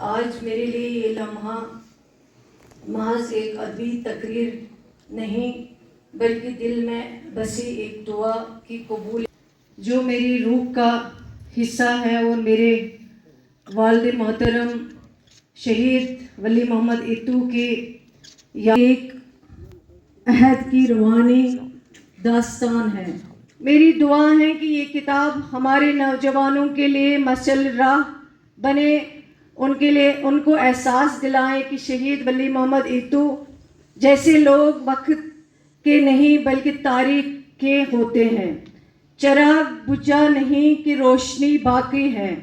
آج میرے لیے یہ لمحہ محض ایک ادبی تقریر نہیں بلکہ دل میں بسی ایک دعا کی قبول جو میری روح کا حصہ ہے اور میرے والد محترم شہید ولی محمد ایتو کے ایک عہد کی روحانی داستان ہے۔ میری دعا ہے کہ یہ کتاب ہمارے نوجوانوں کے لیے مشعل راہ بنے، ان کو احساس دلائیں کہ شہید ولی محمد ایتو جیسے لوگ وقت کے نہیں بلکہ تاریخ کے ہوتے ہیں۔ چراغ بجھا نہیں کہ روشنی باقی ہے،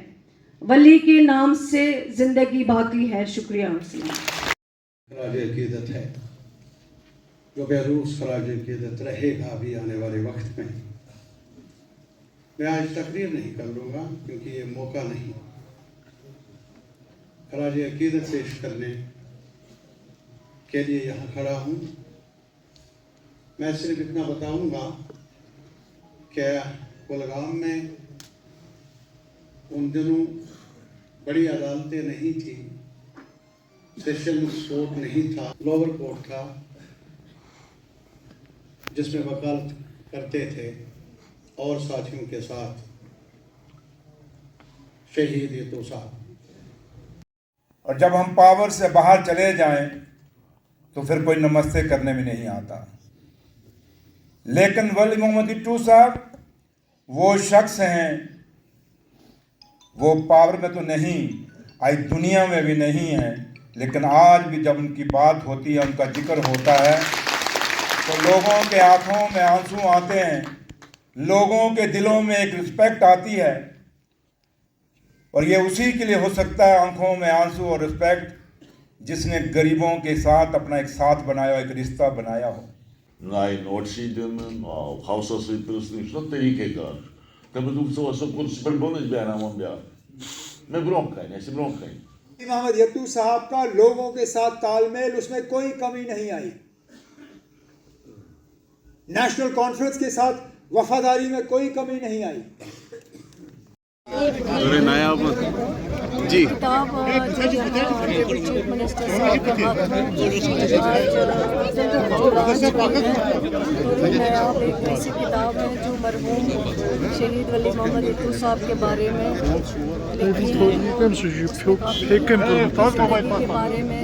ولی کے نام سے زندگی باقی ہے۔ شکریہ۔ خراج عقیدت ہے جو بیروس خراج عقیدت رہے گا بھی آنے والے وقت میں۔ میں آج تقریر نہیں کر لوں گا کیونکہ یہ موقع نہیں خراج عقیدت پیش کرنے کے لیے یہاں کھڑا ہوں۔ میں صرف اتنا بتاؤں گا کہ کولگام میں ان دنوں بڑی عدالتیں نہیں تھیں، سیشنز کورٹ نہیں تھا، لوور کورٹ تھا جس میں وکالت کرتے تھے اور ساتھیوں کے ساتھ شہید ایتو صاحب۔ اور جب ہم پاور سے باہر چلے جائیں تو پھر کوئی نمستے کرنے میں نہیں آتا، لیکن ولی محمد ایتو صاحب وہ شخص ہیں، وہ پاور میں تو نہیں، آج دنیا میں بھی نہیں ہیں، لیکن آج بھی جب ان کی بات ہوتی ہے، ان کا ذکر ہوتا ہے تو لوگوں کے آنکھوں میں آنسو آتے ہیں، لوگوں کے دلوں میں ایک رسپیکٹ آتی ہے، اور یہ اسی کے لیے ہو سکتا ہے آنکھوں میں آنسو اور رسپیکٹ جس نے غریبوں کے ساتھ اپنا ایک ساتھ بنایا ہو، ایک رشتہ بنایا ہو۔ Nein, Nordschiedenin, Hausa Sıypırısın, işte terike kar. Tabi duksa vasa kursi per bonus beana mon bia. Me broncain, ese broncain. محمد ایتو صاحب کا لوگوں کے ساتھ تال میل، اس میں کوئی کمی نہیں آئی۔ نیشنل کانفرنس کے ساتھ وفاداری میں کوئی کمی نہیں آئی۔ جی کتاب جو چیف منسٹر صاحب کے ہاتھ میں آج ایک ایسی کتاب ہے جو مرحوم شہید ولی محمد ایتو صاحب کے بارے میں لکھی ہے، کے بارے میں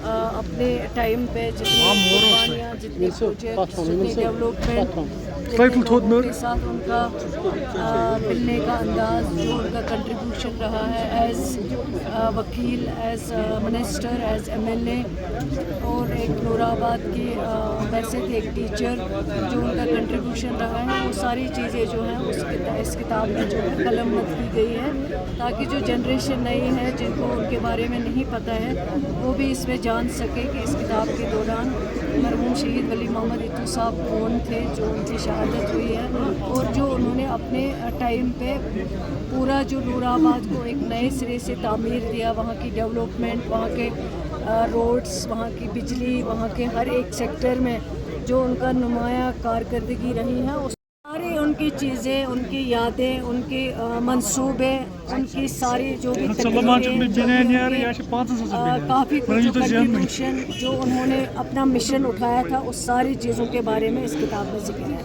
اپنے ٹائم پہ جتنی قربانیاں، جتنے پروجیکٹ، جتنی ڈیولپمنٹ کے ساتھ ان کا ملنے کا انداز، جو ان کا کنٹریبیوشن رہا ہے ایز وکیل، as minister, as M L A, اور ایک نور آباد کی ویسے تھے ایک ٹیچر، جو ان کا کنٹریبیوشن رہا ہے، وہ ساری چیزیں جو ہیں اس کتاب میں جو ہے قلم بند کی گئی ہے، تاکہ جو جنریشن نئی ہے جن کو ان کے بارے میں نہیں پتہ ہے وہ بھی اس میں جان سکے کہ اس کتاب کے دوران مرحوم شہید ولی محمد ایتو صاحب کون تھے، جو ان کی شہادت ہوئی ہے، اور جو انہوں نے اپنے ٹائم پہ پورا جو نور آباد کو ایک نئے سرے سے تعمیر دیا، وہاں کی ڈیولپمنٹ، وہاں کے روڈز، وہاں کی بجلی، وہاں کے ہر ایک سیکٹر میں جو ان کا نمایاں کارکردگی رہی ہے، اس ساری ان کی چیزیں، ان کی یادیں، ان کے منصوبے، ان کی ساری جو بھی کافی کچھ کنٹریبیوشن جو انہوں نے اپنا مشن اٹھایا تھا، اس ساری چیزوں کے بارے میں اس کتاب میں ذکر ہے۔